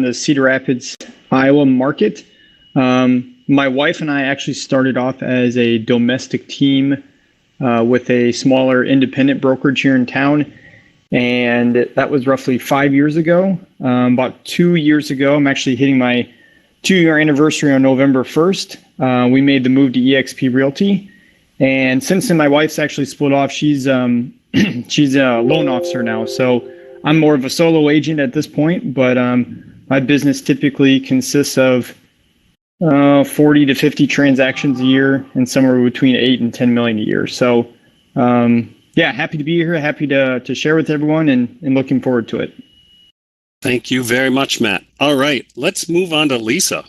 the Cedar Rapids, Iowa market. My wife and I actually started off as a domestic team with a smaller independent brokerage here in town. And that was roughly 5 years ago. About 2 years ago, I'm actually hitting my 2-year anniversary on November 1st. We made the move to Exp Realty. And since then, my wife's actually split off. She's she's a loan officer now. So I'm more of a solo agent at this point. But my business typically consists of 40 to 50 transactions a year and somewhere between 8 and 10 million a year. So yeah, happy to be here, happy to share with everyone and looking forward to it. Thank you very much, Matt. All right, let's move on to Lisa.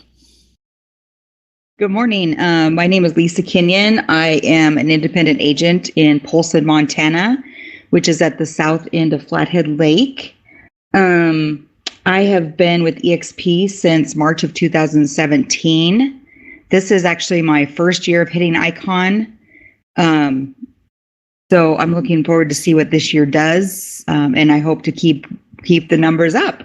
Good morning. My name is Lisa Kenyon. I am an independent agent in Polson, Montana, which is at the south end of Flathead Lake. I have been with EXP since March of 2017. This is actually my first year of hitting ICON. So I'm looking forward to see what this year does, and I hope to keep the numbers up.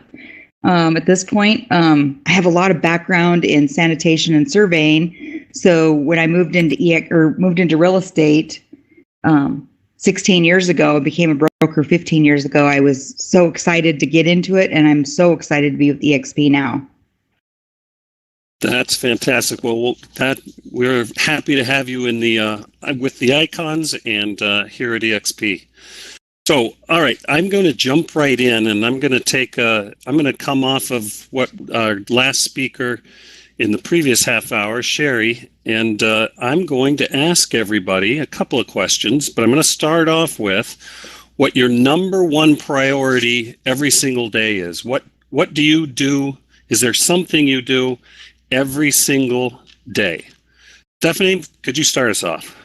At this point, I have a lot of background in sanitation and surveying. So when I moved into real estate 16 years ago, I became a broker 15 years ago. I was so excited to get into it, and I'm so excited to be with EXP now. That's fantastic. Well, we're happy to have you in the with the icons and here at EXP. So, all right, I'm going to jump right in, and I'm going to come off of what our last speaker in the previous half hour, Sherry, and I'm going to ask everybody a couple of questions, but I'm going to start off with what your number one priority every single day is. What do you do? Is there something you do every single day? Stephanie, could you start us off?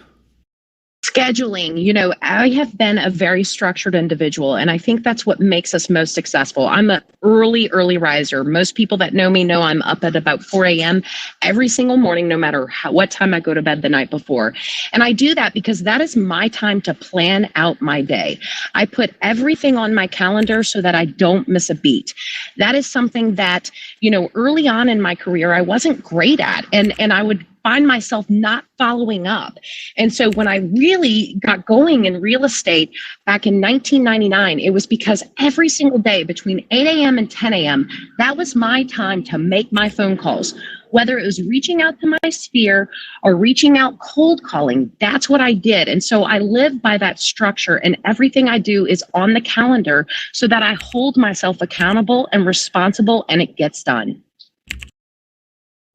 Scheduling. You know, I have been a very structured individual, and I think that's what makes us most successful. I'm an early riser. Most people that know me know I'm up at about 4 a.m. every single morning, no matter what time I go to bed the night before. And I do that because that is my time to plan out my day. I put everything on my calendar so that I don't miss a beat. That is something that, you know, early on in my career, I wasn't great at, and I would find myself not following up. And so when I really got going in real estate back in 1999, it was because every single day between 8 a.m. and 10 a.m., that was my time to make my phone calls. Whether it was reaching out to my sphere or reaching out cold calling, that's what I did. And so I live by that structure, and everything I do is on the calendar so that I hold myself accountable and responsible, and it gets done.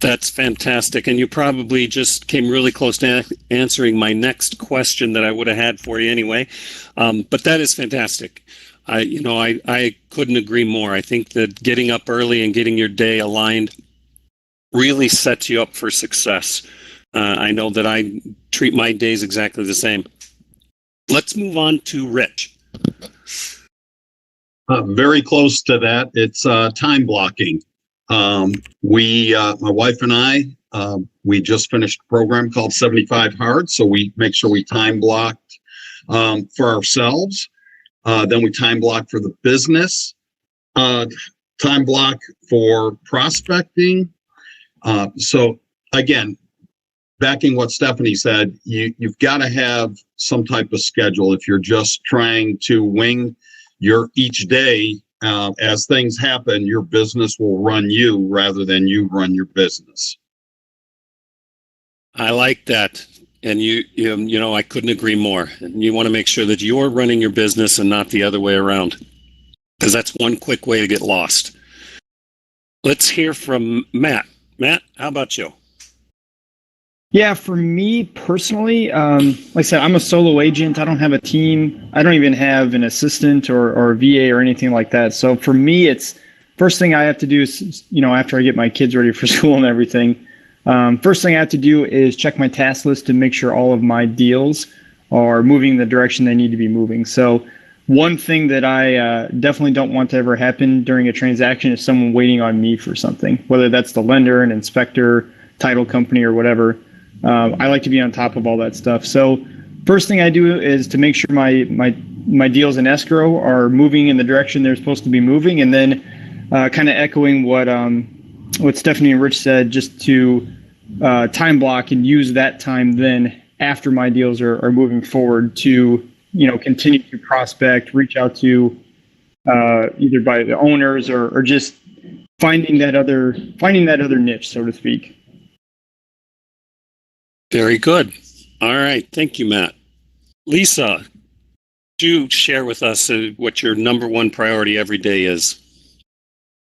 That's fantastic. And you probably just came really close to answering my next question that I would have had for you anyway. But that is fantastic. I couldn't agree more. I think that getting up early and getting your day aligned really sets you up for success. I know that I treat my days exactly the same. Let's move on to Rich. Very close to that. It's time blocking. My wife and I, we just finished a program called 75 Hard. So we make sure we time blocked for ourselves. Then we time block for the business, time block for prospecting. So again, backing what Stephanie said, you've got to have some type of schedule. If you're just trying to wing your each day, as things happen, your business will run you rather than you run your business. I like that. And you know, I couldn't agree more. And you want to make sure that you're running your business and not the other way around, because that's one quick way to get lost. Let's hear from Matt. Matt, how about you? Yeah, for me personally, like I said, I'm a solo agent. I don't have a team. I don't even have an assistant or a VA or anything like that. So for me, it's first thing I have to do is, you know, after I get my kids ready for school and everything, first thing I have to do is check my task list to make sure all of my deals are moving in the direction they need to be moving. So one thing that I definitely don't want to ever happen during a transaction is someone waiting on me for something, whether that's the lender, an inspector, title company, or whatever. I like to be on top of all that stuff. So first thing I do is to make sure my deals in escrow are moving in the direction they're supposed to be moving. And then kind of echoing what Stephanie and Rich said, just to time block and use that time then after my deals are moving forward to, continue to prospect, reach out to either by the owners or just finding that other niche, so to speak. Very good. All right. Thank you, Matt. Lisa, could you share with us what your number one priority every day is?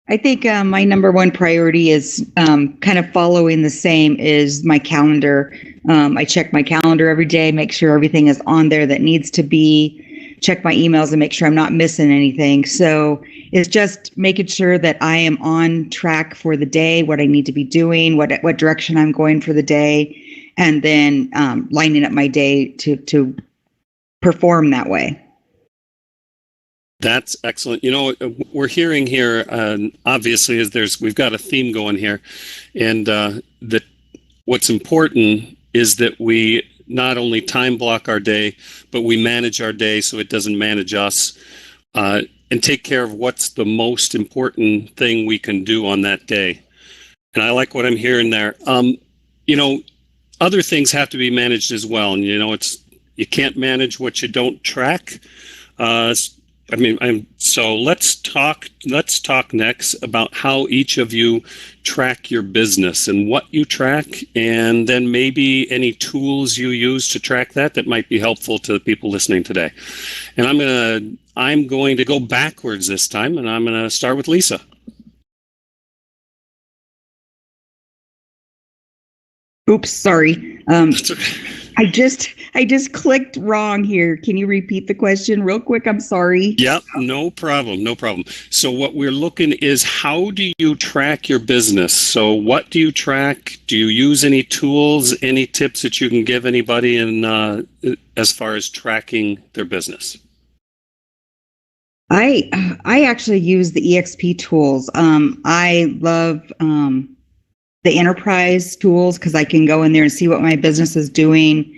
I think my number one priority is kind of following the same is my calendar. I check my calendar every day, make sure everything is on there that needs to be, check my emails and make sure I'm not missing anything. So it's just making sure that I am on track for the day, what I need to be doing, what direction I'm going for the day, and then lining up my day to perform that way. That's excellent. We're hearing here, obviously, we've got a theme going here, and that what's important is that we not only time block our day, but we manage our day so it doesn't manage us, and take care of what's the most important thing we can do on that day. And I like what I'm hearing there. Other things have to be managed as well, and you can't manage what you don't track. So let's talk next about how each of you track your business and what you track, and then maybe any tools you use to track that might be helpful to the people listening today. And I'm going to go backwards this time, and I'm going to start with Lisa. Oops, sorry. I just clicked wrong here. Can you repeat the question real quick? I'm sorry. Yep, no problem. So what we're looking is, how do you track your business? So what do you track? Do you use any tools, any tips that you can give anybody as far as tracking their business? I actually use the EXP tools. I love the enterprise tools because I can go in there and see what my business is doing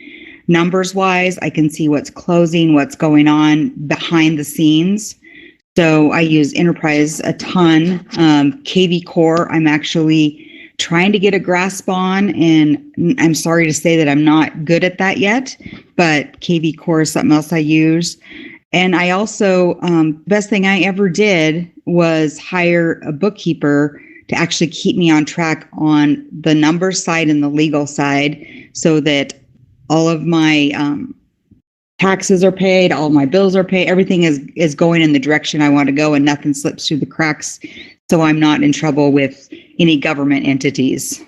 numbers wise. I can see what's closing, what's going on behind the scenes. So I use enterprise a ton. KV Core, I'm actually trying to get a grasp on, and I'm sorry to say that I'm not good at that yet, but KV Core is something else I use. And I also, best thing I ever did was hire a bookkeeper to actually keep me on track on the numbers side and the legal side, so that all of my taxes are paid, all my bills are paid, everything is going in the direction I want to go, and nothing slips through the cracks, so I'm not in trouble with any government entities.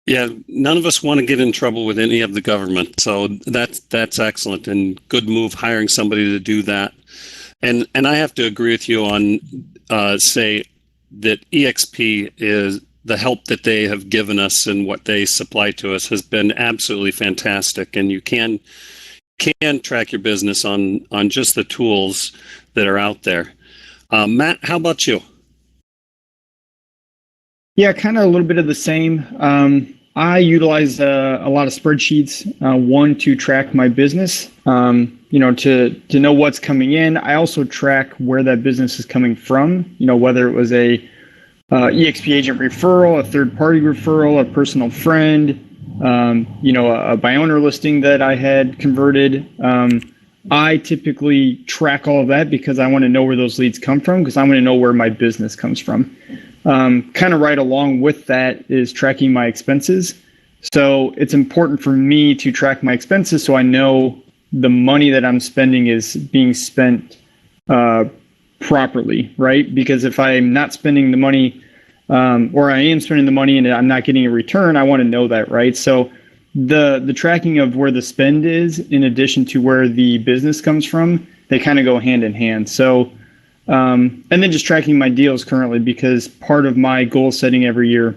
Yeah, none of us want to get in trouble with any of the government, so that's excellent, and good move hiring somebody to do that. And I have to agree with you on say that EXP is the help that they have given us and what they supply to us has been absolutely fantastic. And you can track your business on just the tools that are out there. Matt, how about you? Yeah, kind of a little bit of the same. I utilize a lot of spreadsheets, one to track my business, to know what's coming in. I also track where that business is coming from, whether it was a EXP agent referral, a third-party referral, a personal friend, a by owner listing that I had converted. I typically track all of that because I want to know where those leads come from, because I want to know where my business comes from. Kind of right along with that is tracking my expenses. So it's important for me to track my expenses so I know the money that I'm spending is being spent properly, right? Because if I'm not spending the money, or I am spending the money and I'm not getting a return, I want to know that, right? So the tracking of where the spend is, in addition to where the business comes from, they kind of go hand in hand. So, and then just tracking my deals currently, because part of my goal setting every year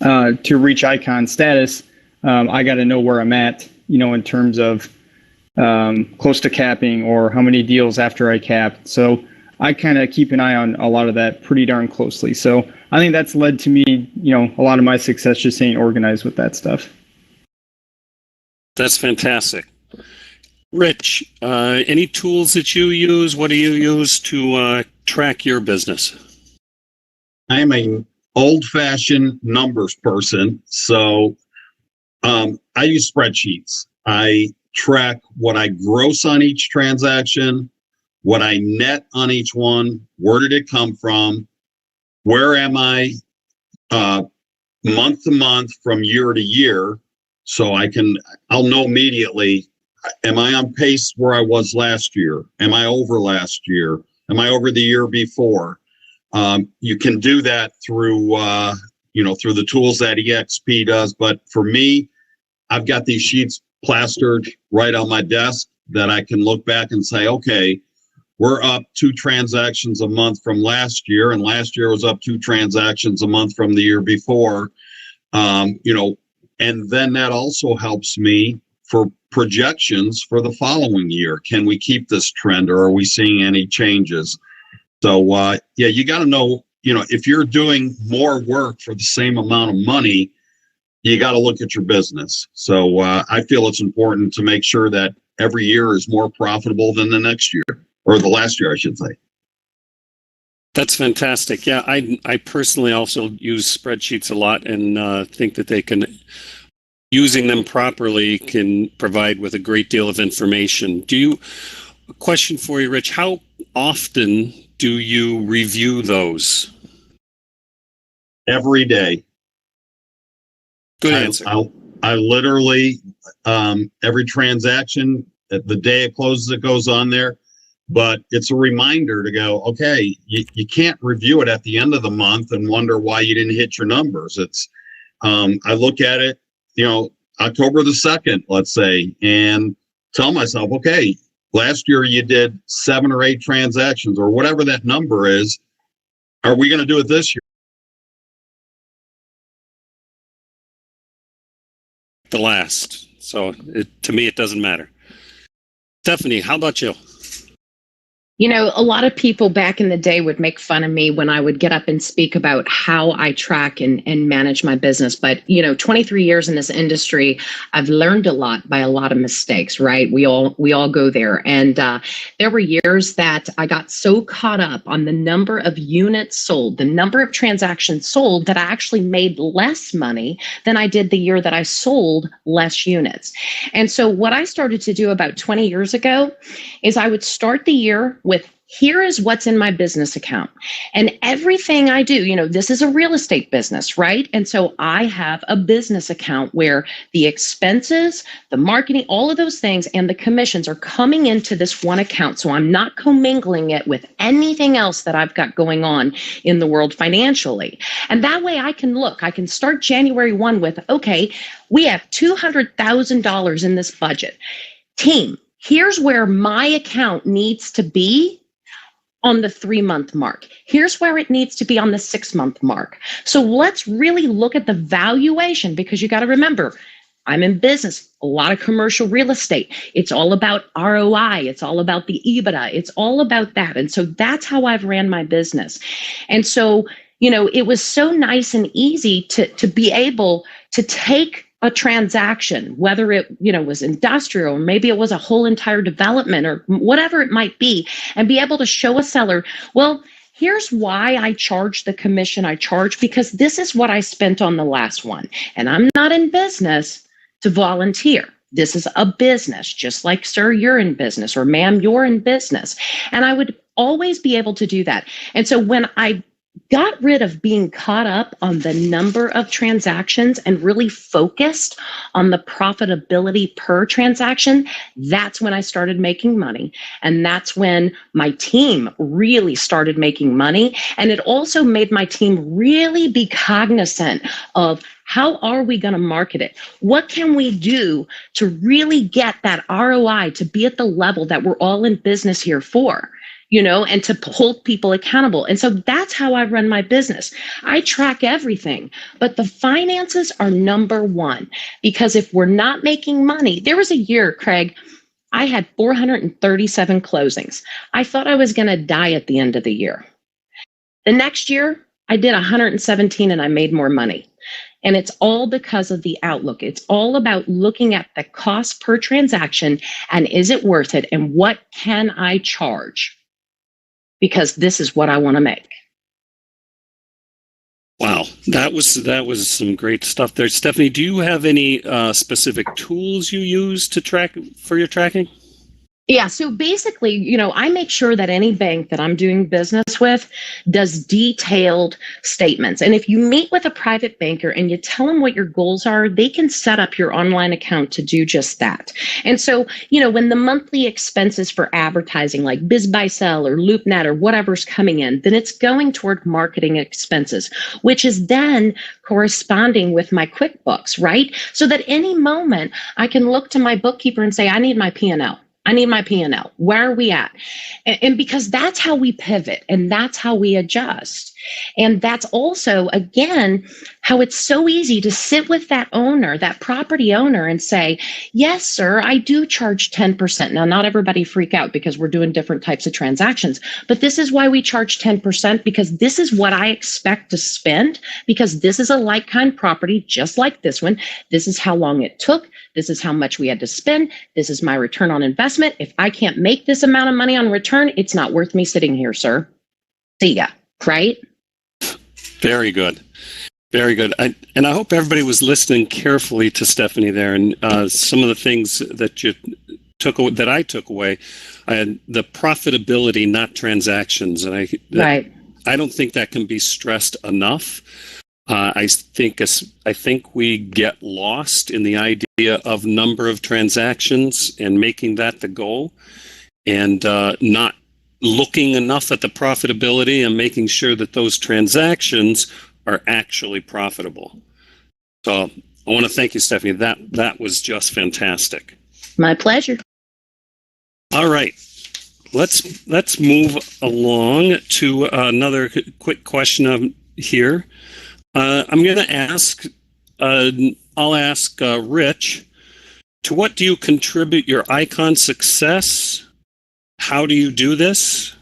to reach icon status, I got to know where I'm at, in terms of close to capping or how many deals after I cap. So I kind of keep an eye on a lot of that pretty darn closely. So I think that's led to me, a lot of my success just staying organized with that stuff. That's fantastic. Rich, any tools that you use? What do you use to track your business? I am an old-fashioned numbers person, so I use spreadsheets. I track what I gross on each transaction, what I net on each one, where did it come from, where am I month to month from year to year, so I'll know immediately, am I on pace where I was last year? Am I over last year? Am I over the year before? You can do that through through the tools that EXP does. But for me, I've got these sheets plastered right on my desk that I can look back and say, okay, we're up 2 transactions a month from last year, and last year was up 2 transactions a month from the year before. And then that also helps me for projections for the following year. Can we keep this trend, or are we seeing any changes? So, you got to know, if you're doing more work for the same amount of money, you got to look at your business. So I feel it's important to make sure that every year is more profitable than the next year, or the last year, I should say. That's fantastic. Yeah, I personally also use spreadsheets a lot, and think that using them properly can provide with a great deal of information. A question for you, Rich, how often do you review those? Every day. Good answer. I literally, every transaction, the day it closes, it goes on there. But it's a reminder to go, okay, you can't review it at the end of the month and wonder why you didn't hit your numbers. It's, I look at it, October the 2nd, let's say, and tell myself, okay, last year you did 7 or 8 transactions, or whatever that number is. Are we going to do it this year? The last. So to me, it doesn't matter. Stephanie, how about you? A lot of people back in the day would make fun of me when I would get up and speak about how I track and manage my business. But, 23 years in this industry, I've learned a lot by a lot of mistakes, right? We all go there. And there were years that I got so caught up on the number of units sold, the number of transactions sold, that I actually made less money than I did the year that I sold less units. And so what I started to do about 20 years ago is I would start the year with, here is what's in my business account. And everything I do, this is a real estate business, right? And so I have a business account where the expenses, the marketing, all of those things, and the commissions are coming into this one account. So I'm not commingling it with anything else that I've got going on in the world financially. And that way I can start January 1 with, okay, we have $200,000 in this budget. Team, here's where my account needs to be on the 3-month mark. Here's where it needs to be on the 6-month mark. So let's really look at the valuation, because you got to remember, I'm in business, a lot of commercial real estate. It's all about ROI. It's all about the EBITDA. It's all about that. And so that's how I've ran my business. And so, it was so nice and easy to be able to take a transaction, whether it, was industrial, or maybe it was a whole entire development, or whatever it might be, and be able to show a seller, well, here's why I charge the commission I charge, because this is what I spent on the last one. And I'm not in business to volunteer. This is a business, just like, sir, you're in business, or ma'am, you're in business. And I would always be able to do that. And so when I got rid of being caught up on the number of transactions and really focused on the profitability per transaction, that's when I started making money. And that's when my team really started making money. And it also made my team really be cognizant of, how are we going to market it? What can we do to really get that ROI to be at the level that we're all in business here for? And to hold people accountable. And so that's how I run my business. I track everything, but the finances are number one, because if we're not making money, there was a year, Craig, I had 437 closings. I thought I was going to die at the end of the year. The next year, I did 117 and I made more money. And it's all because of the outlook. It's all about looking at the cost per transaction and is it worth it? And what can I charge? because this is what I want to make. Wow, that was some great stuff there. Stephanie, do you have any specific tools you use to track for your tracking? Yeah, so basically, I make sure that any bank that I'm doing business with does detailed statements. And if you meet with a private banker and you tell them what your goals are, they can set up your online account to do just that. And so, when the monthly expenses for advertising like BizBuySell or LoopNet or whatever's coming in, then it's going toward marketing expenses, which is then corresponding with my QuickBooks, right? So that any moment I can look to my bookkeeper and say, I need my P&L. I need my P&L. Where are we at? And because that's how we pivot and that's how we adjust. And that's also, again, how it's so easy to sit with that owner, that property owner, and say, yes, sir, I do charge 10%. Now, not everybody freak out because we're doing different types of transactions, but this is why we charge 10%, because this is what I expect to spend, because this is a like-kind property, just like this one. This is how long it took. This is how much we had to spend. This is my return on investment. If I can't make this amount of money on return, it's not worth me sitting here, sir. See ya, right? Very good. Very good. I hope everybody was listening carefully to Stephanie there, and some of the things that I took away, the profitability, not transactions. And I don't think that can be stressed enough. I think we get lost in the idea of number of transactions and making that the goal, and not looking enough at the profitability and making sure that those transactions are actually profitable. So I want to thank you, Stephanie. That was just fantastic. My pleasure. All right. Let's move along to another quick question here. I'm going to ask, I'll ask Rich, to what do you contribute your ICON success? How do you do this?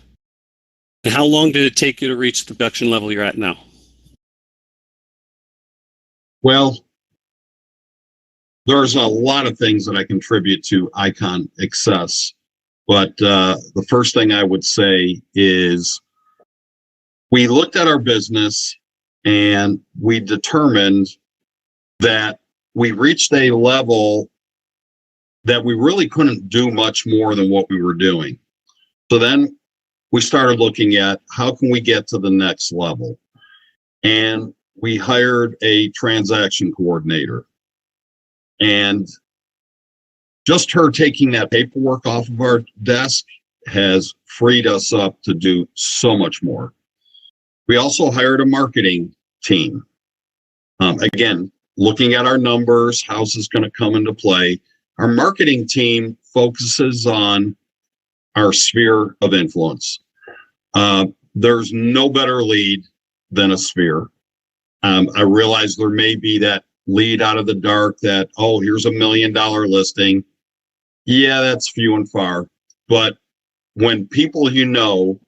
And how long did it take you to reach the production level you're at now? Well, there's a lot of things that I contribute to ICON success, but the first thing I would say is we looked at our business and we determined that we reached a level that we really couldn't do much more than what we were doing. So then we started looking at how can we get to the next level. And we hired a transaction coordinator. And just her taking that paperwork off of our desk has freed us up to do so much more. We also hired a marketing team. Again, looking at our numbers, how's this going to come into play? Our marketing team focuses on our sphere of influence. There's no better lead than a sphere. I realize there may be that lead out of the dark that, oh, here's $1 million listing. Yeah, that's few and far. But when people who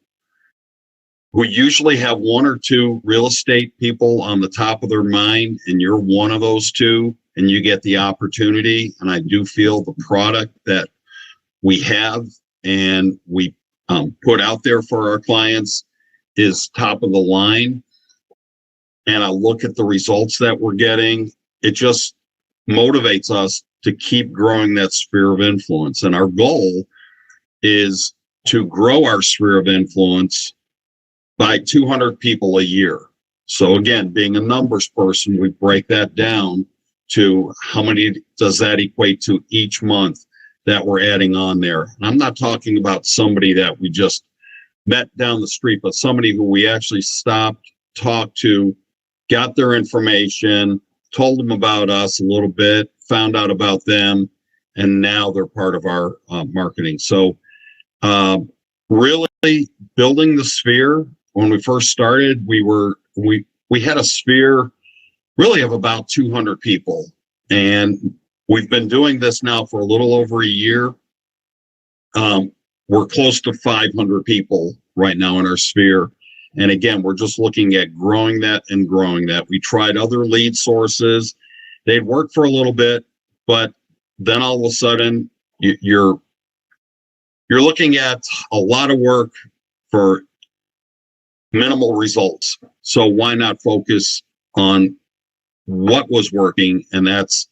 usually have one or two real estate people on the top of their mind, and you're one of those two, and you get the opportunity, and I do feel the product that we have and we put out there for our clients is top of the line, and I look at the results that we're getting, it just motivates us to keep growing that sphere of influence. And our goal is to grow our sphere of influence by 200 people a year. So again, being a numbers person, we break that down to how many does that equate to each month that we're adding on there. And I'm not talking about somebody that we just met down the street, but somebody who we actually stopped, talked to, got their information, told them about us a little bit, found out about them, and now they're part of our marketing. So really building the sphere. When we first started, we had a sphere really of about 200 people, and we've been doing this now for a little over a year. We're close to 500 people right now in our sphere, and again, we're just looking at growing that and growing that. We tried other lead sources; they'd work for a little bit, but then all of a sudden, you're looking at a lot of work for minimal results. So why not focus on what was working? And that's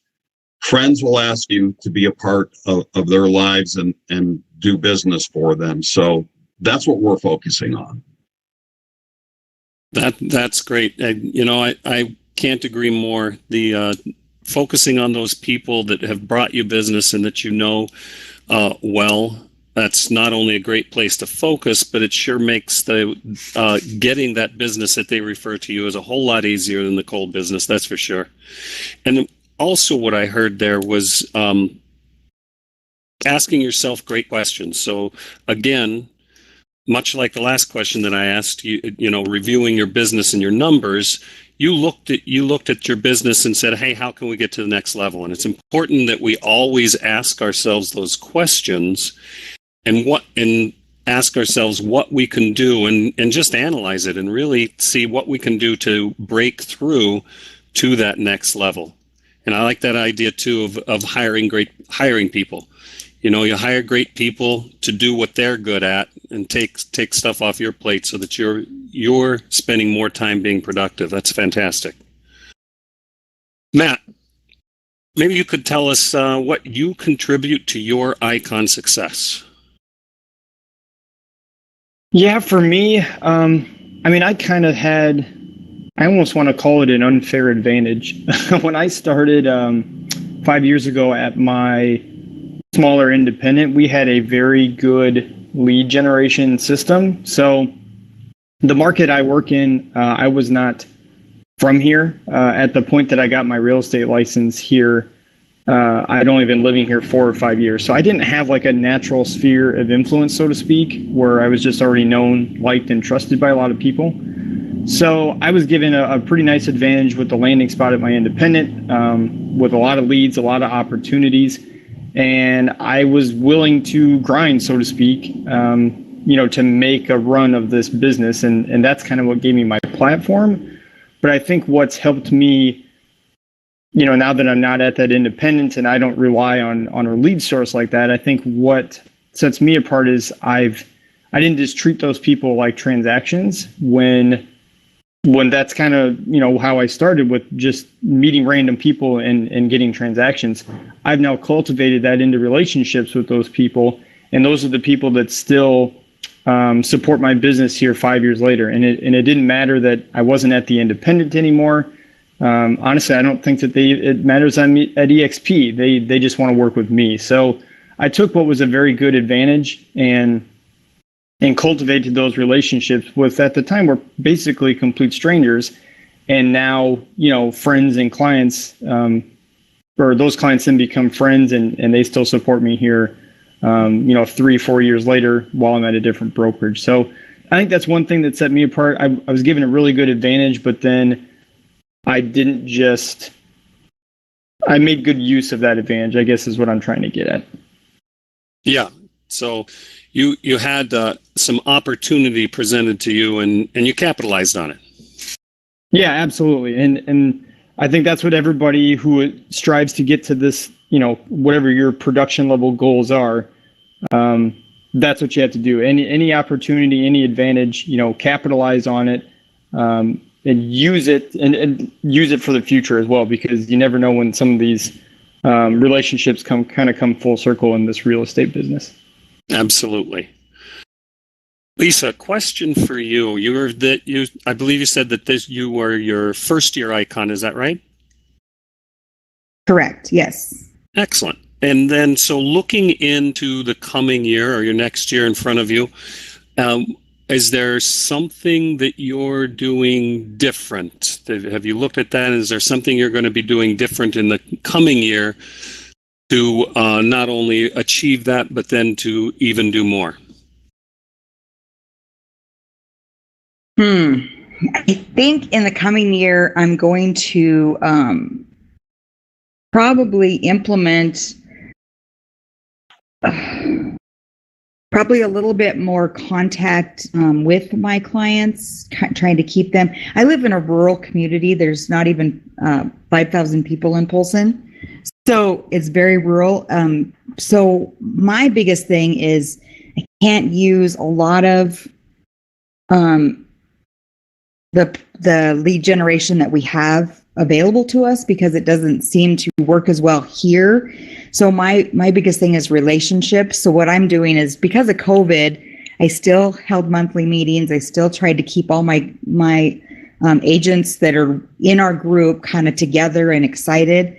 friends will ask you to be a part of their lives and do business for them. So that's what we're focusing on. That's great. I can't agree more. The focusing on those people that have brought you business and that you know well, that's not only a great place to focus, but it sure makes the getting that business that they refer to you as a whole lot easier than the cold business. That's for sure. And also what I heard there was asking yourself great questions. So again, much like the last question that I asked you, reviewing your business and your numbers, you looked at your business and said, hey, how can we get to the next level? And it's important that we always ask ourselves those questions and ask ourselves what we can do and just analyze it and really see what we can do to break through to that next level. And I like that idea too of hiring people. You hire great people to do what they're good at and take stuff off your plate so that you're spending more time being productive. That's fantastic. Matt, maybe you could tell us what you contribute to your ICON success. Yeah, for me, I almost want to call it an unfair advantage. When I started 5 years ago at my smaller independent, we had a very good lead generation system. So the market I work in, I was not from here. At the point that I got my real estate license here, I'd only been living here 4 or 5 years. So I didn't have like a natural sphere of influence, so to speak, where I was just already known, liked, and trusted by a lot of people. So I was given a pretty nice advantage with the landing spot at my independent, with a lot of leads, a lot of opportunities. And I was willing to grind, so to speak, to make a run of this business. And that's kind of what gave me my platform. But I think what's helped me, now that I'm not at that independent and I don't rely on a lead source like that, I think what sets me apart is I didn't just treat those people like transactions when that's kind of, how I started with just meeting random people and getting transactions. I've now cultivated that into relationships with those people. And those are the people that still support my business here 5 years later. And it didn't matter that I wasn't at the independent anymore. Honestly, I don't think that it matters at EXP. They just want to work with me. So I took what was a very good advantage and cultivated those relationships with, at the time, were basically complete strangers. And now, friends and clients, or those clients then become friends and they still support me here, 3-4 years later while I'm at a different brokerage. So I think that's one thing that set me apart. I was given a really good advantage, but then I made good use of that advantage, I guess is what I'm trying to get at. Yeah. So you had some opportunity presented to you and you capitalized on it. Yeah, absolutely. And I think that's what everybody who strives to get to this, whatever your production level goals are, that's what you have to do. Any opportunity, any advantage, capitalize on it, and use it and use it for the future as well, because you never know when some of these relationships come full circle in this real estate business. Absolutely. Lisa, question for you. I believe you said that you were your first year ICON. Is that right? Correct. Yes. Excellent. And then, so looking into the coming year or your next year in front of you, is there something that you're doing different? Have you looked at that? Is there something you're going to be doing different in the coming year to not only achieve that, but then to even do more? I think in the coming year, I'm going to probably implement probably a little bit more contact with my clients, trying to keep them. I live in a rural community. There's not even 5,000 people in Polson. So it's very rural. So my biggest thing is I can't use a lot of the lead generation that we have available to us, because it doesn't seem to work as well here. So my biggest thing is relationships. So what I'm doing is, because of COVID, I still held monthly meetings. I still tried to keep all my agents that are in our group kind of together and excited.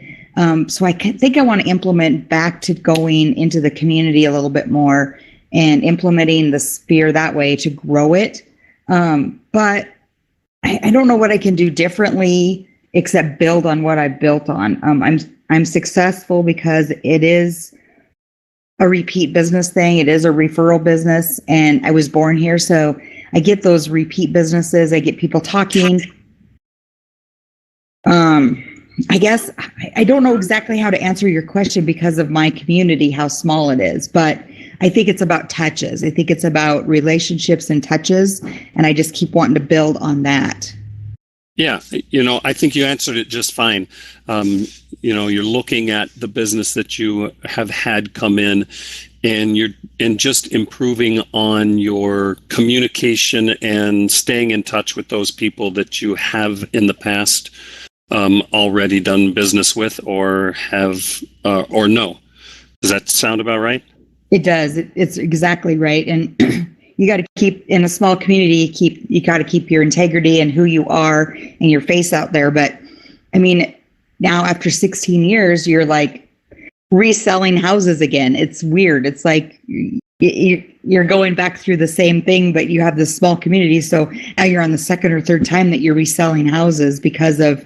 So I think I want to implement back to going into the community a little bit more and implementing the sphere that way to grow it. But I don't know what I can do differently except build on what I built on. I'm successful because it is a repeat business thing. It is a referral business, and I was born here, so I get those repeat businesses. I get people talking. I guess I don't know exactly how to answer your question because of my community, how small it is, but I think it's about touches. I think it's about relationships and touches, and I just keep wanting to build on that. Yeah, I think you answered it just fine. You're looking at the business that you have had come in, and just improving on your communication and staying in touch with those people that you have in the past already done business with, or have or no. Does that sound about right? It does. It's exactly right. And you got to keep, in a small community, you got to keep your integrity and who you are and your face out there. But I mean, now after 16 years, you're like reselling houses again. It's weird. It's like you're going back through the same thing, but you have this small community. So now you're on the second or third time that you're reselling houses because of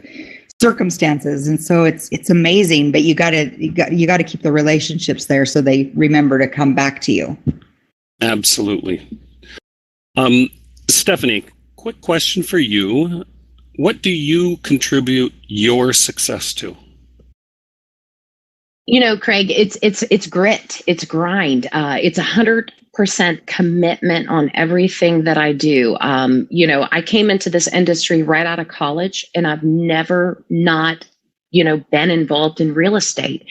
circumstances. And so it's amazing, but you got to keep the relationships there so they remember to come back to you. Absolutely. Stephanie, quick question for you. What do you contribute your success to? Craig, it's grit, it's grind. It's 100% commitment on everything that I do. I came into this industry right out of college, and I've never not been involved in real estate.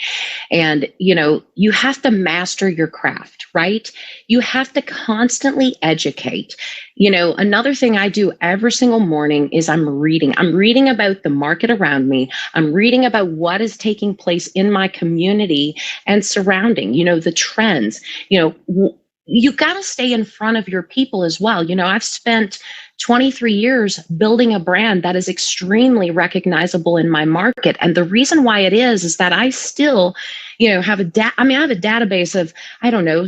And, you have to master your craft, right? You have to constantly educate. Another thing I do every single morning is I'm reading about the market around me. I'm reading about what is taking place in my community and surrounding, the trends. You got to stay in front of your people as well. I've spent 23 years building a brand that is extremely recognizable in my market. And the reason why it is that I still, have I have a database of,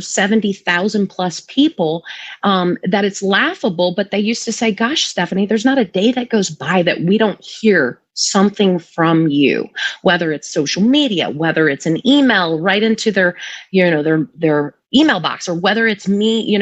70,000 plus people, that it's laughable, but they used to say, gosh, Stephanie, there's not a day that goes by that we don't hear something from you, whether it's social media, whether it's an email right into their email box, or whether it's me,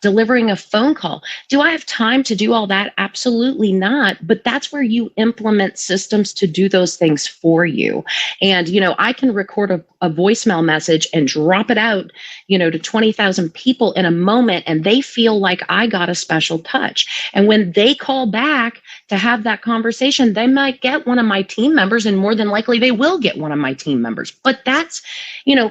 delivering a phone call. Do I have time to do all that? Absolutely not. But that's where you implement systems to do those things for you. And, I can record a voicemail message and drop it out, to 20,000 people in a moment, and they feel like I got a special touch. And when they call back to have that conversation, they might get one of my team members, and more than likely they will get one of my team members. But that's,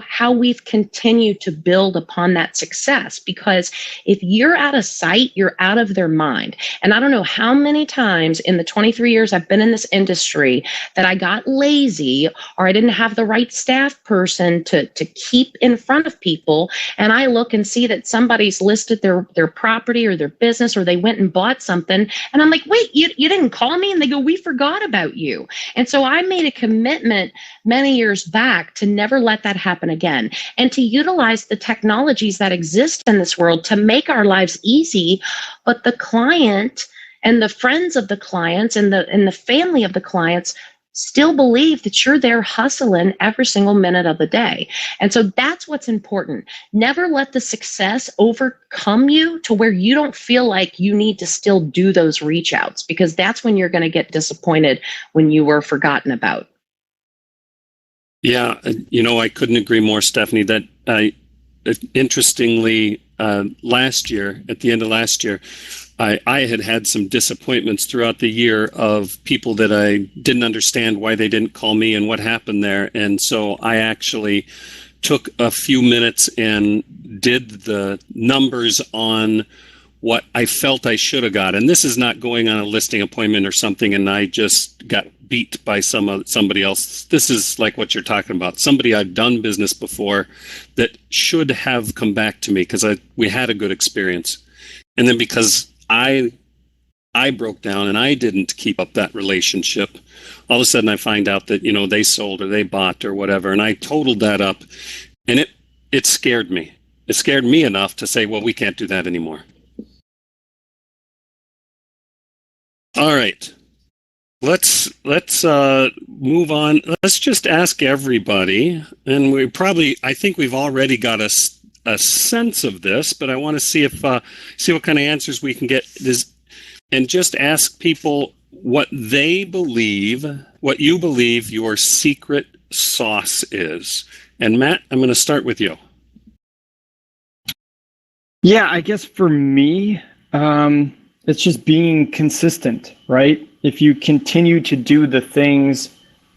how we've continued to build upon that success, because if you're out of sight, you're out of their mind. And I don't know how many times in the 23 years I've been in this industry that I got lazy, or I didn't have the right staff person to keep in front of people. And I look and see that somebody's listed their property or their business, or they went and bought something. And I'm like, wait, you didn't call me? And they go, we forgot about you. And so I made a commitment many years back to never let that happen again, and to utilize the technologies that exist in this world to make our lives easy. But the client and the friends of the clients and the family of the clients still believe that you're there hustling every single minute of the day. And so that's what's important. Never let the success overcome you to where you don't feel like you need to still do those reach outs, because that's when you're going to get disappointed when you were forgotten about. Yeah, I couldn't agree more, Stephanie. That interestingly, last year, at the end of last year, I had some disappointments throughout the year of people that I didn't understand why they didn't call me and what happened there. And so I actually took a few minutes and did the numbers on what I felt I should have got. And this is not going on a listing appointment or something and I just got beat by somebody else. This is like what you're talking about. Somebody I've done business before that should have come back to me because we had a good experience. And then because I broke down and I didn't keep up that relationship, all of a sudden I find out that, they sold or they bought or whatever. And I totaled that up and it scared me. It scared me enough to say, well, we can't do that anymore. All right. Let's move on. Let's just ask everybody, and I think we've already got a sense of this, but I want to see what kind of answers we can get. And just ask people what you believe your secret sauce is. And Matt, I'm going to start with you. Yeah, I guess for me, it's just being consistent, right? If you continue to do the things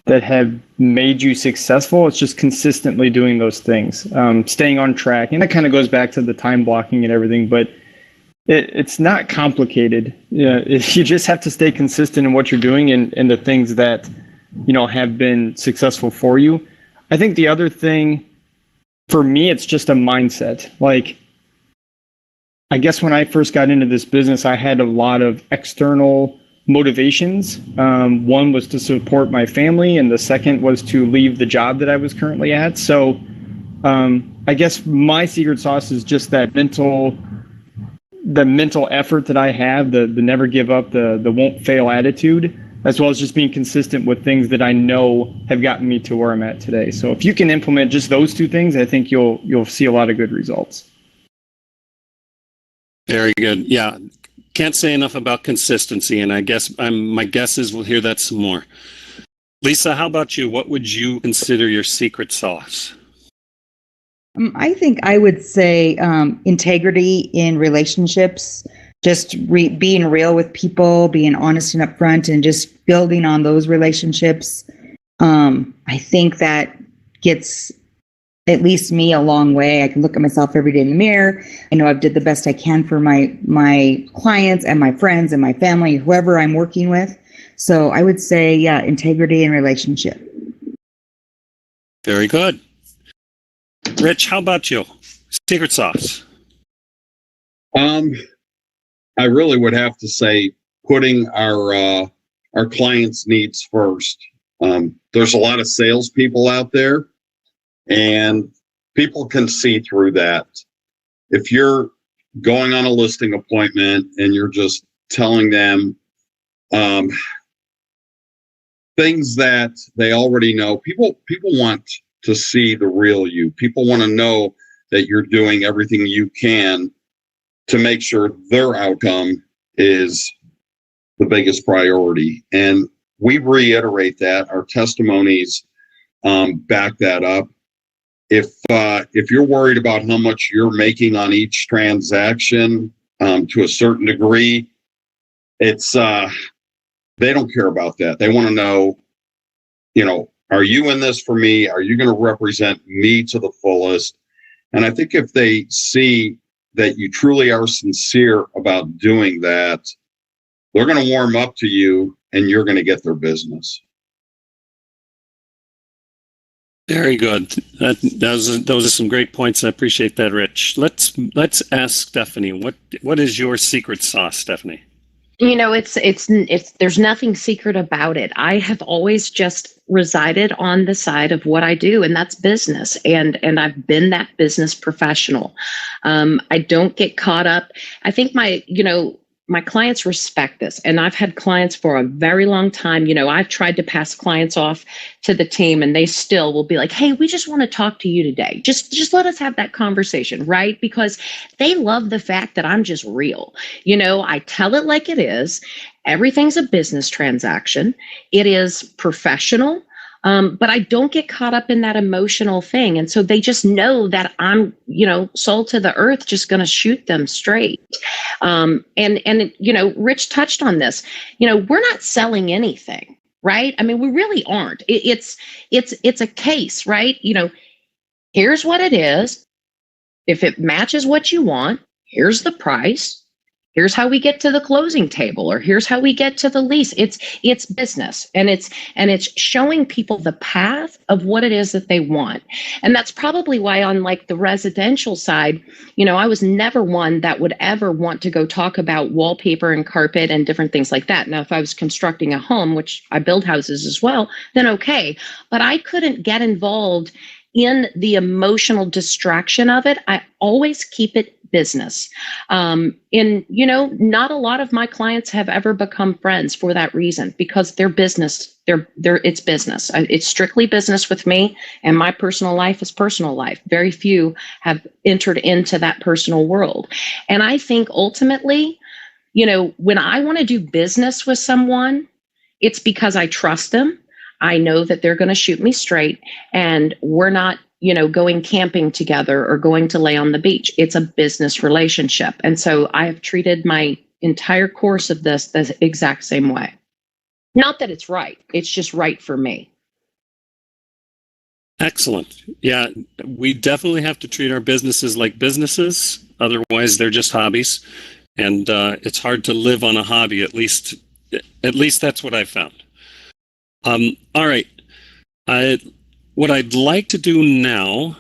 that have made you successful, it's just consistently doing those things, staying on track. And that kind of goes back to the time blocking and everything, but it's not complicated. You just have to stay consistent in what you're doing and the things that, have been successful for you. I think the other thing for me, it's just a mindset. Like, I guess when I first got into this business, I had a lot of external motivations. One was to support my family, and the second was to leave the job that I was currently at. So I guess my secret sauce is just that mental effort that I have, the never give up, the won't fail attitude, as well as just being consistent with things that I know have gotten me to where I'm at today. So if you can implement just those two things, I think you'll see a lot of good results. Very good. Yeah. Can't say enough about consistency, and I guess my guess is we'll hear that some more. Lisa, how about you? What would you consider your secret sauce? I think I would say integrity in relationships, just being real with people, being honest and upfront, and just building on those relationships. I think that gets at least me a long way. I can look at myself every day in the mirror. I know I've did the best I can for my clients and my friends and my family, whoever I'm working with. So I would say, yeah, integrity and relationship. Very good. Rich, how about you? Secret sauce. I really would have to say putting our clients' needs first. There's a lot of salespeople out there, and people can see through that. If you're going on a listing appointment and you're just telling them things that they already know, people want to see the real you. People want to know that you're doing everything you can to make sure their outcome is the biggest priority. And we reiterate that. Our testimonies back that up. If you're worried about how much you're making on each transaction to a certain degree, it's they don't care about that. They want to know, are you in this for me? Are you going to represent me to the fullest? And I think if they see that you truly are sincere about doing that, they're going to warm up to you and you're going to get their business. Very good. Those are some great points. I appreciate that, Rich. Let's ask Stephanie. What is your secret sauce, Stephanie? It's there's nothing secret about it. I have always just resided on the side of what I do, and that's business. And I've been that business professional. I don't get caught up. I think my clients respect this, and I've had clients for a very long time. I've tried to pass clients off to the team, and they still will be like, "Hey, we just want to talk to you today. Just let us have that conversation," right? Because they love the fact that I'm just real. I tell it like it is. Everything's a business transaction. It is professional. But I don't get caught up in that emotional thing. And so they just know that I'm, soul to the earth, just going to shoot them straight. And Rich touched on this. We're not selling anything, right? I mean, we really aren't. It's a case, right? Here's what it is. If it matches what you want, here's the price. here's how we get to the closing table, or here's how we get to the lease. It's business, and it's showing people the path of what it is that they want. And that's probably why on like the residential side, I was never one that would ever want to go talk about wallpaper and carpet and different things like that. Now, if I was constructing a home, which I build houses as well, then okay. But I couldn't get involved in the emotional distraction of it. I always keep it business. Not a lot of my clients have ever become friends for that reason, because they're business. It's business. It's strictly business with me, and my personal life is personal life. Very few have entered into that personal world. And I think ultimately, when I want to do business with someone, it's because I trust them. I know that they're going to shoot me straight, and we're not, going camping together or going to lay on the beach. It's a business relationship. And so I have treated my entire course of this the exact same way. Not that it's right. It's just right for me. Excellent. Yeah, we definitely have to treat our businesses like businesses. Otherwise, they're just hobbies. And it's hard to live on a hobby. At least that's what I found. All right. What I'd like to do now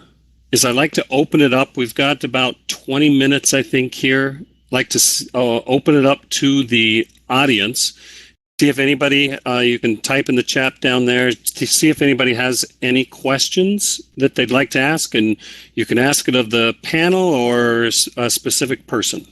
is I'd like to open it up. We've got about 20 minutes, I think, here. I'd like to open it up to the audience. See if anybody, you can type in the chat down there to see if anybody has any questions that they'd like to ask, and you can ask it of the panel or a specific person.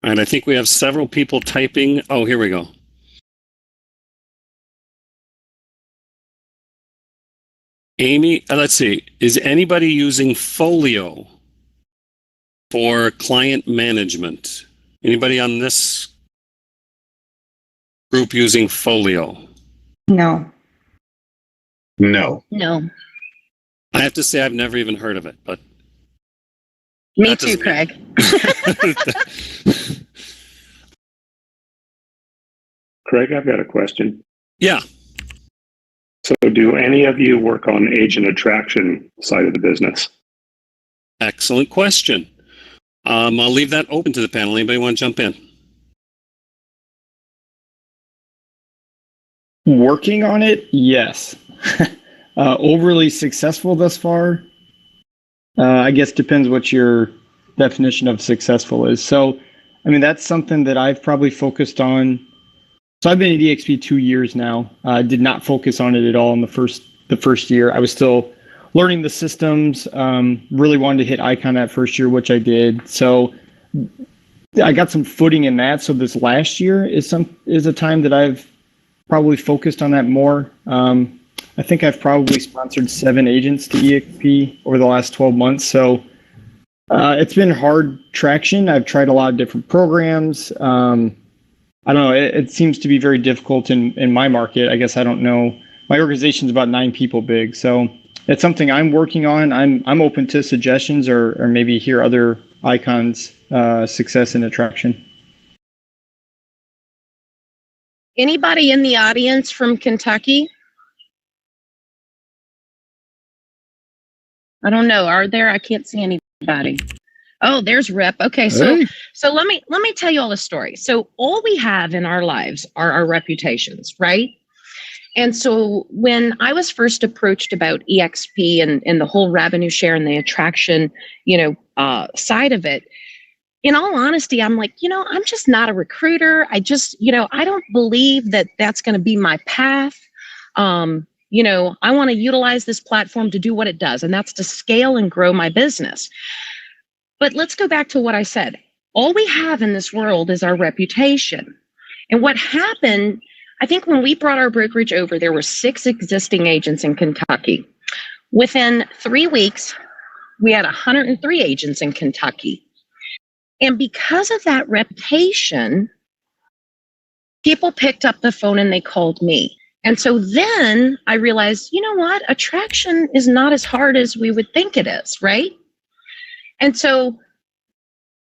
All right, I think we have several people typing. Oh, here we go. Amy, let's see. Is anybody using Folio for client management? Anybody on this group using Folio? No. No. No. I have to say I've never even heard of it, but Me too, Craig. Craig, I've got a question. Yeah. So do any of you work on agent attraction side of the business? Excellent question. I'll leave that open to the panel. Anybody want to jump in? Working on it, yes. Overly successful thus far? I guess depends what your definition of successful is. So, that's something that I've probably focused on. So I've been at EXP 2 years now. I did not focus on it at all in the first year. I was still learning the systems. Really wanted to hit ICON that first year, which I did. So I got some footing in that. So this last year is a time that I've probably focused on that more. I think I've probably sponsored 7 agents to EXP over the last 12 months. So it's been hard traction. I've tried a lot of different programs. I don't know. It seems to be very difficult in my market. I guess I don't know. My organization's about 9 people big. So it's something I'm working on. I'm open to suggestions or maybe hear other ICONs' success and attraction. Anybody in the audience from Kentucky? I don't know. Are there? I can't see anybody. Oh, there's Rip. Okay, so let me tell you all the story. So all we have in our lives are our reputations, right? And so when I was first approached about EXP and the whole revenue share and the attraction, side of it, in all honesty, I'm like, I'm just not a recruiter. I just, I don't believe that that's going to be my path. I want to utilize this platform to do what it does, and that's to scale and grow my business. But let's go back to what I said. All we have in this world is our reputation. And what happened, I think when we brought our brokerage over, there were 6 existing agents in Kentucky. Within 3 weeks, we had 103 agents in Kentucky. And because of that reputation, people picked up the phone and they called me. And so then I realized, you know what? Attraction is not as hard as we would think it is, right? And so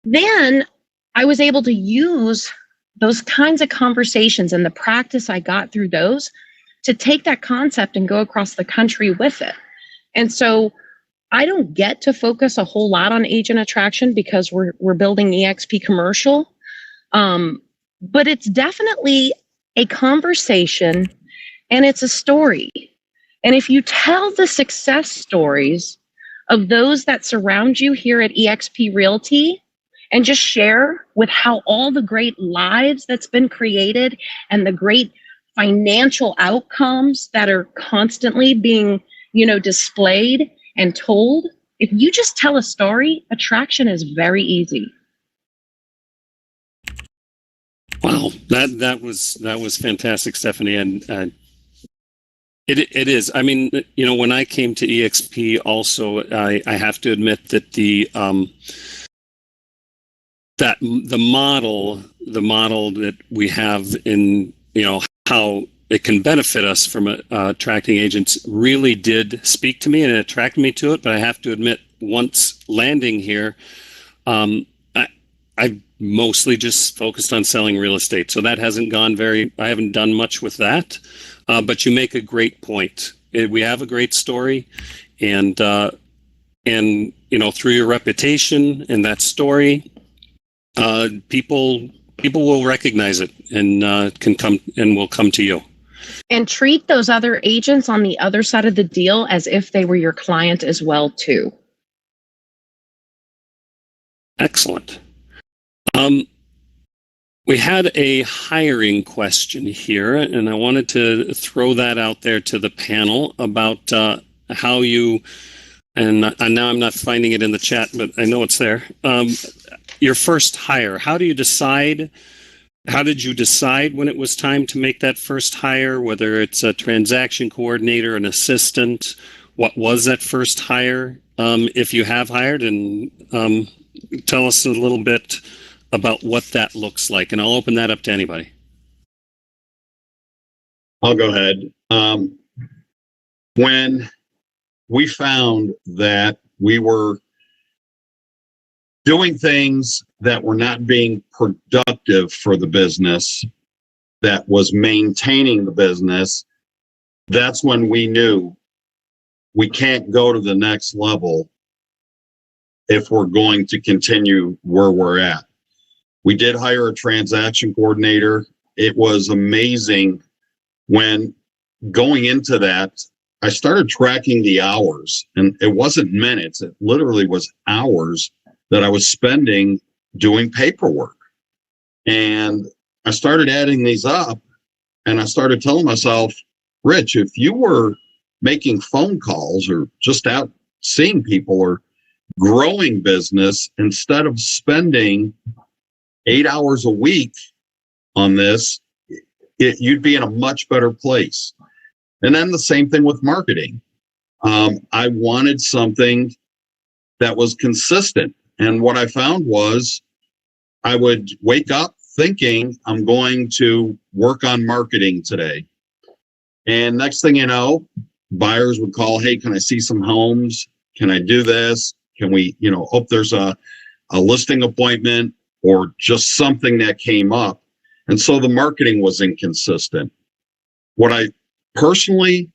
then I was able to use those kinds of conversations and the practice I got through those to take that concept and go across the country with it. And so I don't get to focus a whole lot on agent attraction because we're building EXP commercial. But it's definitely a conversation and it's a story. And if you tell the success stories of those that surround you here at EXP Realty and just share with how all the great lives that's been created and the great financial outcomes that are constantly being, displayed and told, if you just tell a story, attraction is very easy. Wow, that was fantastic, Stephanie, and it is. I mean, when I came to EXP, also, I have to admit that the model that we have in how it can benefit us from attracting agents really did speak to me and it attracted me to it. But I have to admit, once landing here, I've mostly just focused on selling real estate. So that hasn't gone I haven't done much with that. But you make a great point. We have a great story, and through your reputation and that story, people will recognize it and will come to you. And treat those other agents on the other side of the deal as if they were your client as well, too. Excellent. We had a hiring question here, and I wanted to throw that out there to the panel about how you, and now I'm not finding it in the chat, but I know it's there. Your first hire, how did you decide when it was time to make that first hire, whether it's a transaction coordinator, an assistant? What was that first hire, if you have hired? And tell us a little bit about what that looks like, and I'll open that up to anybody. I'll go ahead. When we found that we were doing things that were not being productive for the business, that was maintaining the business, that's when we knew we can't go to the next level if we're going to continue where we're at. We did hire a transaction coordinator. It was amazing when going into that, I started tracking the hours, and it wasn't minutes. It literally was hours that I was spending doing paperwork. And I started adding these up, and I started telling myself, Rich, if you were making phone calls or just out seeing people or growing business instead of spending 8 hours a week on this, you'd be in a much better place. And then the same thing with marketing. I wanted something that was consistent. And what I found was I would wake up thinking I'm going to work on marketing today. And next thing you know, buyers would call, hey, can I see some homes? Can I do this? Can we, hope there's a listing appointment or just something that came up. And so the marketing was inconsistent. Personally,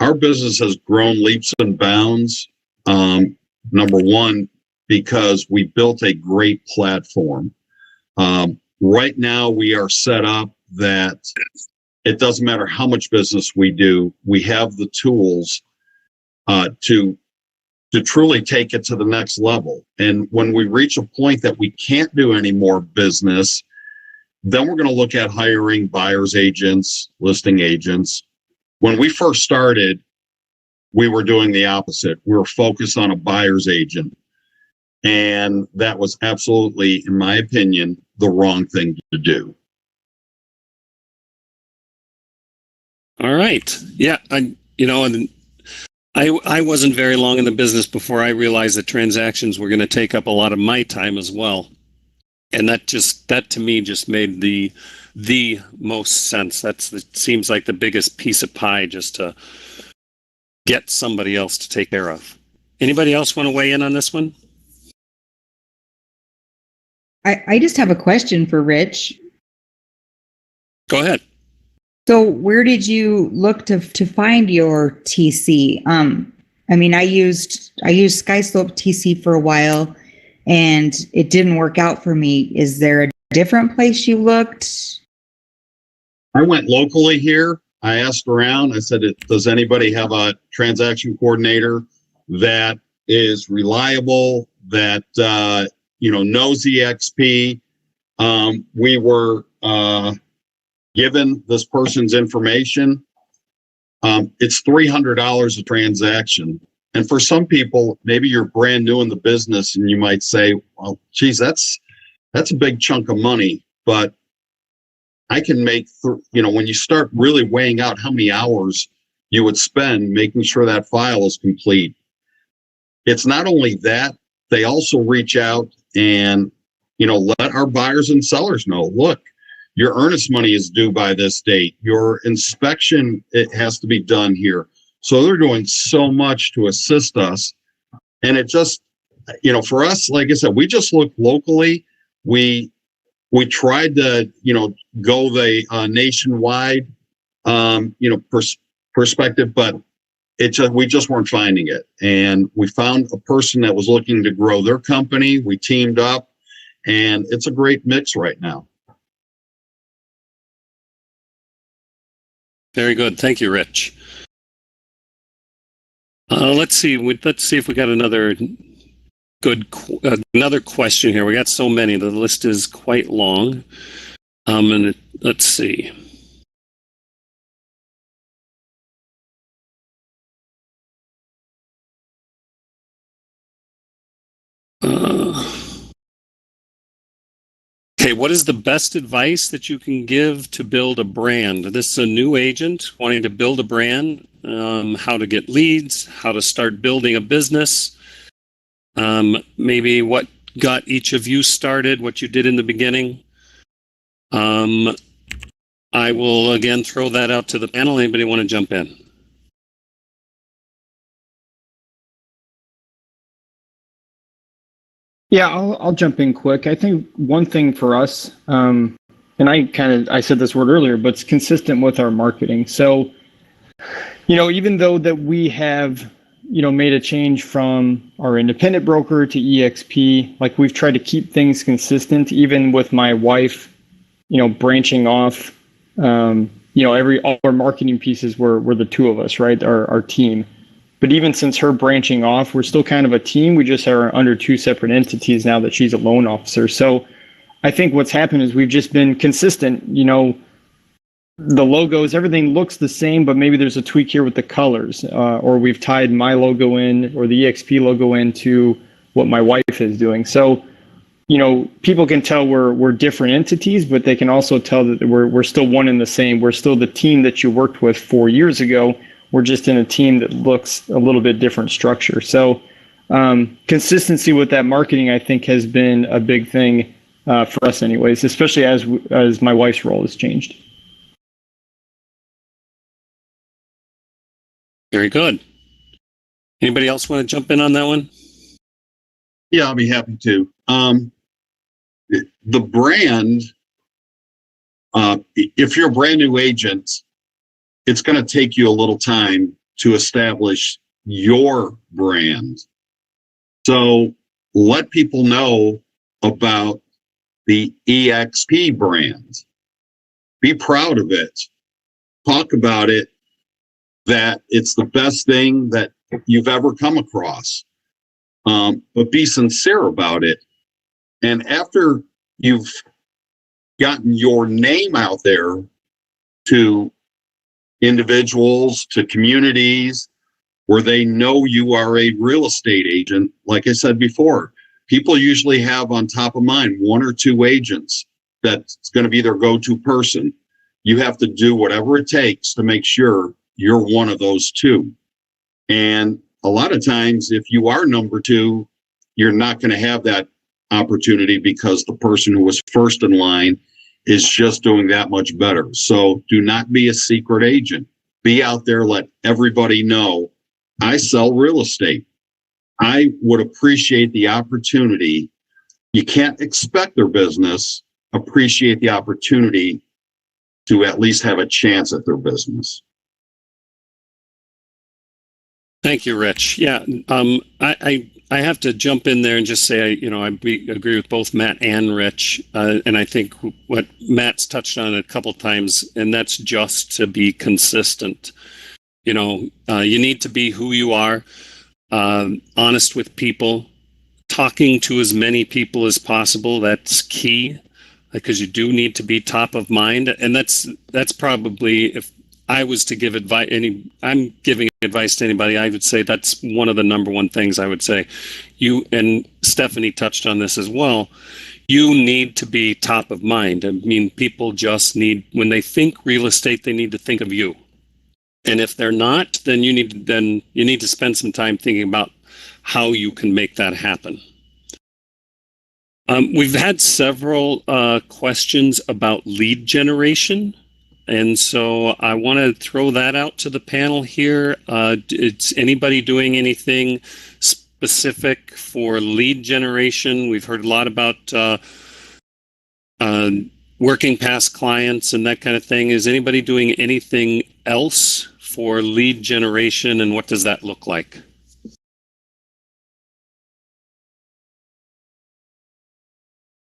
our business has grown leaps and bounds. Number one, because we built a great platform. Right now, we are set up that it doesn't matter how much business we do, we have the tools to truly take it to the next level. And when we reach a point that we can't do any more business, then we're going to look at hiring buyer's agents, listing agents. When we first started, we were doing the opposite. We were focused on a buyer's agent. And that was absolutely, in my opinion, the wrong thing to do. All right. Yeah. I wasn't very long in the business before I realized that transactions were going to take up a lot of my time as well. And that to me just made the the most sense. Seems like the biggest piece of pie just to get somebody else to take care of. Anybody else want to weigh in on this one? I just have a question for Rich. Go ahead. So where did you look to find your TC? I mean, I used SkySlope TC for a while and it didn't work out for me. Is there a different place you looked? I went locally here. I asked around. I said, does anybody have a transaction coordinator that is reliable, that knows EXP? We were given this person's information. It's $300 a transaction. And for some people, maybe you're brand new in the business and you might say, well, geez, that's a big chunk of money. But I can make, when you start really weighing out how many hours you would spend making sure that file is complete. It's not only that, they also reach out and, let our buyers and sellers know, look, your earnest money is due by this date. Your inspection, it has to be done here. So they're doing so much to assist us. And it just, for us, like I said, we just look locally. We tried to, go the nationwide, perspective, but we just weren't finding it. And we found a person that was looking to grow their company. We teamed up, and it's a great mix right now. Very good. Thank you, Rich. Let's see if we got another question here. We got so many. The list is quite long. Let's see. Okay, what is the best advice that you can give to build a brand? This is a new agent wanting to build a brand, how to get leads, how to start building a business, maybe what got each of you started, what you did in the beginning. I will again throw that out to the panel. Anybody want to jump in? Yeah, I'll jump in quick. I think one thing for us, and I said this word earlier, but it's consistent with our marketing. So, even though that we have, made a change from our independent broker to EXP, like we've tried to keep things consistent, even with my wife, branching off, all our marketing pieces were the two of us, right? Our team. But even since her branching off, we're still kind of a team. We just are under two separate entities now that she's a loan officer. So I think what's happened is we've just been consistent. The logos, everything looks the same, but maybe there's a tweak here with the colors, or we've tied my logo in or the EXP logo into what my wife is doing. So, people can tell we're different entities, but they can also tell that we're still one and the same. We're still the team that you worked with 4 years ago. We're just in a team that looks a little bit different structure. So consistency with that marketing, I think, has been a big thing for us anyways, especially as my wife's role has changed. Very good. Anybody else want to jump in on that one? Yeah, I'll be happy to. The brand, if you're a brand new agent, it's going to take you a little time to establish your brand. So let people know about the EXP brand. Be proud of it. Talk about it, that it's the best thing that you've ever come across. But be sincere about it. And after you've gotten your name out there to individuals, to communities, where they know you are a real estate agent, like I said before, people usually have on top of mind 1 or 2 agents that's going to be their go-to person. You have to do whatever it takes to make sure you're one of those 2. And a lot of times, if you are number 2, you're not going to have that opportunity because the person who was first in line is just doing that much better. So do not be a secret agent. Be out there, let everybody know I sell real estate. I would appreciate the opportunity. You can't expect their business, appreciate the opportunity to at least have a chance at their business. Thank you, Rich. Yeah, I have to jump in there and just say, I agree with both Matt and Rich, and I think what Matt's touched on a couple times, and that's just to be consistent. You need to be who you are, honest with people, talking to as many people as possible. That's key, because you do need to be top of mind, and that's probably, if I was to give advice, I'm giving advice to anybody, I would say that's one of the number one things I would say. You, and Stephanie touched on this as well, you need to be top of mind. I mean, people just need, when they think real estate, they need to think of you. And if they're not, then you need to spend some time thinking about how you can make that happen. We've had several questions about lead generation. And so I want to throw that out to the panel here. Is anybody doing anything specific for lead generation? We've heard a lot about working past clients and that kind of thing. Is anybody doing anything else for lead generation, and what does that look like?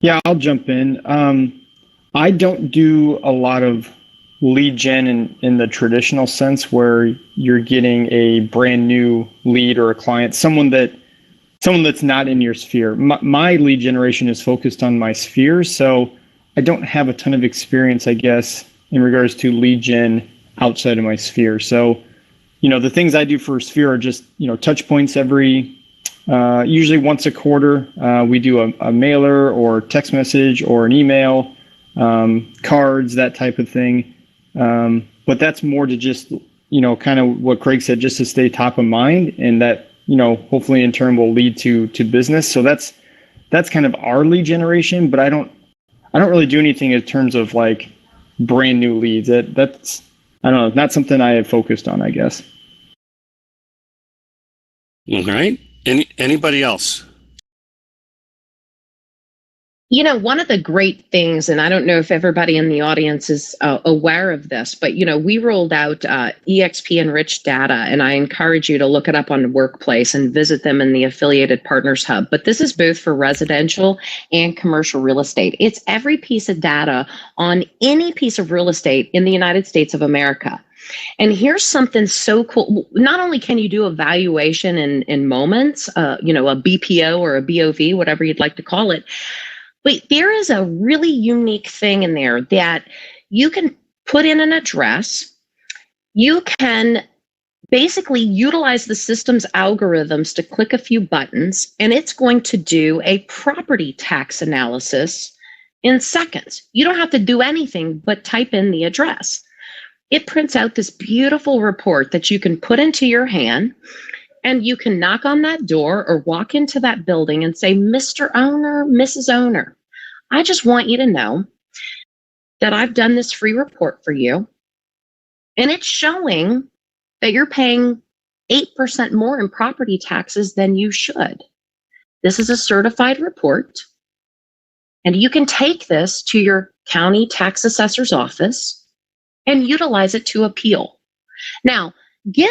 Yeah, I'll jump in. I don't do a lot of lead gen in the traditional sense, where you're getting a brand new lead or a client, someone that's not in your sphere. My lead generation is focused on my sphere, so I don't have a ton of experience, I guess, in regards to lead gen outside of my sphere. So, the things I do for sphere are just, touch points every, usually once a quarter. We do a mailer or text message or an email, cards, that type of thing. But that's more to just, kind of what Craig said, just to stay top of mind, and that, hopefully in turn will lead to business. So that's kind of our lead generation, but I don't really do anything in terms of like brand new leads. That's, I don't know, not something I have focused on, I guess. All right. Anybody else? One of the great things, and I don't know if everybody in the audience is aware of this, but, we rolled out Exp Enriched Data, and I encourage you to look it up on Workplace and visit them in the Affiliated Partners Hub. But this is both for residential and commercial real estate. It's every piece of data on any piece of real estate in the United States of America. And here's something so cool. Not only can you do a valuation in moments, a BPO or a BOV, whatever you'd like to call it, but there is a really unique thing in there that you can put in an address. You can basically utilize the system's algorithms to click a few buttons, and it's going to do a property tax analysis in seconds. You don't have to do anything but type in the address. It prints out this beautiful report that you can put into your hand, and you can knock on that door or walk into that building and say, Mr. Owner, Mrs. Owner, I just want you to know that I've done this free report for you. And it's showing that you're paying 8% more in property taxes than you should. This is a certified report. And you can take this to your county tax assessor's office and utilize it to appeal. Now, give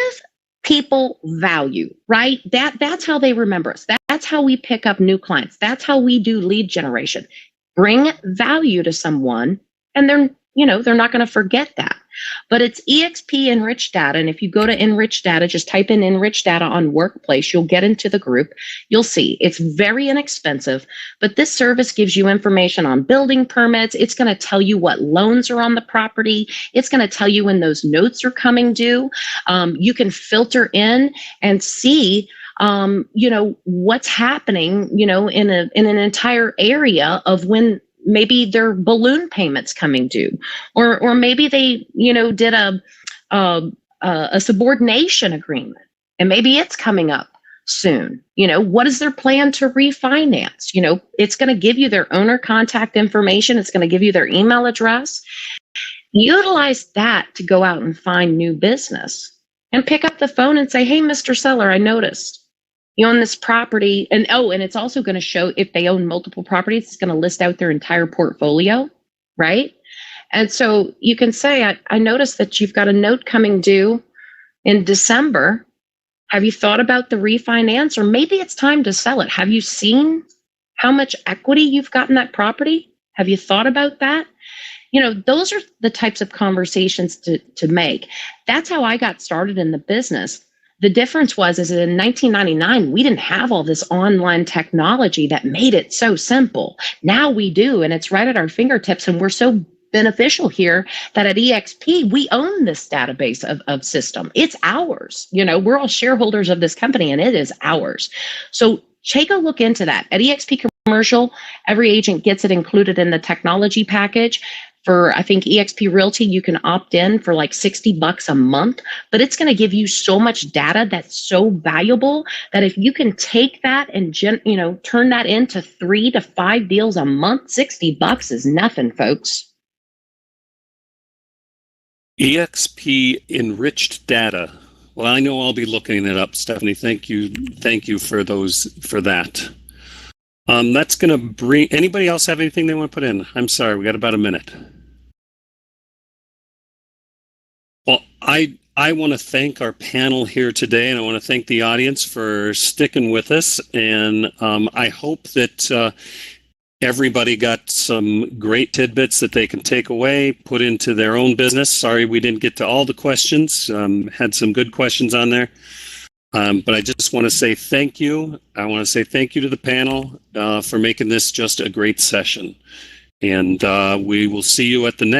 people value, right? That's how they remember us. That's how we pick up new clients. That's how we do lead generation. Bring value to someone, and they're not going to forget that. But it's Exp Enriched Data, and if you go to Enriched Data, just type in Enriched Data on Workplace, you'll get into the group. You'll see it's very inexpensive, but this service gives you information on building permits. It's going to tell you what loans are on the property. It's going to tell you when those notes are coming due. You can filter in and see what's happening, in an entire area of when maybe their balloon payments coming due, or maybe they, did a subordination agreement, and maybe it's coming up. soon? What is their plan to refinance? It's going to give you their owner contact information. It's going to give you their email address. Utilize that to go out and find new business and pick up the phone and say, hey, Mr. Seller, I noticed you own this property. And it's also going to show if they own multiple properties, it's going to list out their entire portfolio, right? And so you can say, I noticed that you've got a note coming due in December. Have you thought about the refinance? Or maybe it's time to sell it. Have you seen how much equity you've got in that property? Have you thought about that? Those are the types of conversations to make. That's how I got started in the business. The difference is in 1999, we didn't have all this online technology that made it so simple. Now we do, and it's right at our fingertips, and we're so beneficial here that at EXP, we own this database of system. It's ours. We're all shareholders of this company, and it is ours. So take a look into that. At EXP Commercial, every agent gets it included in the technology package. For, I think, EXP Realty, you can opt in for like $60 a month, but it's going to give you so much data that's so valuable that if you can take that and turn that into 3 to 5 deals a month, $60 is nothing, folks. Exp Enriched Data. Well, I know I'll be looking it up, Stephanie. Thank you for that. That's going to bring. Anybody else have anything they want to put in? I'm sorry, we got about a minute. Well, I want to thank our panel here today, and I want to thank the audience for sticking with us. And I hope that everybody got some great tidbits that they can take away, put into their own business. Sorry we didn't get to all the questions. Had some good questions on there. But I just want to say thank you. I want to say thank you to the panel for making this just a great session. And we will see you at the next.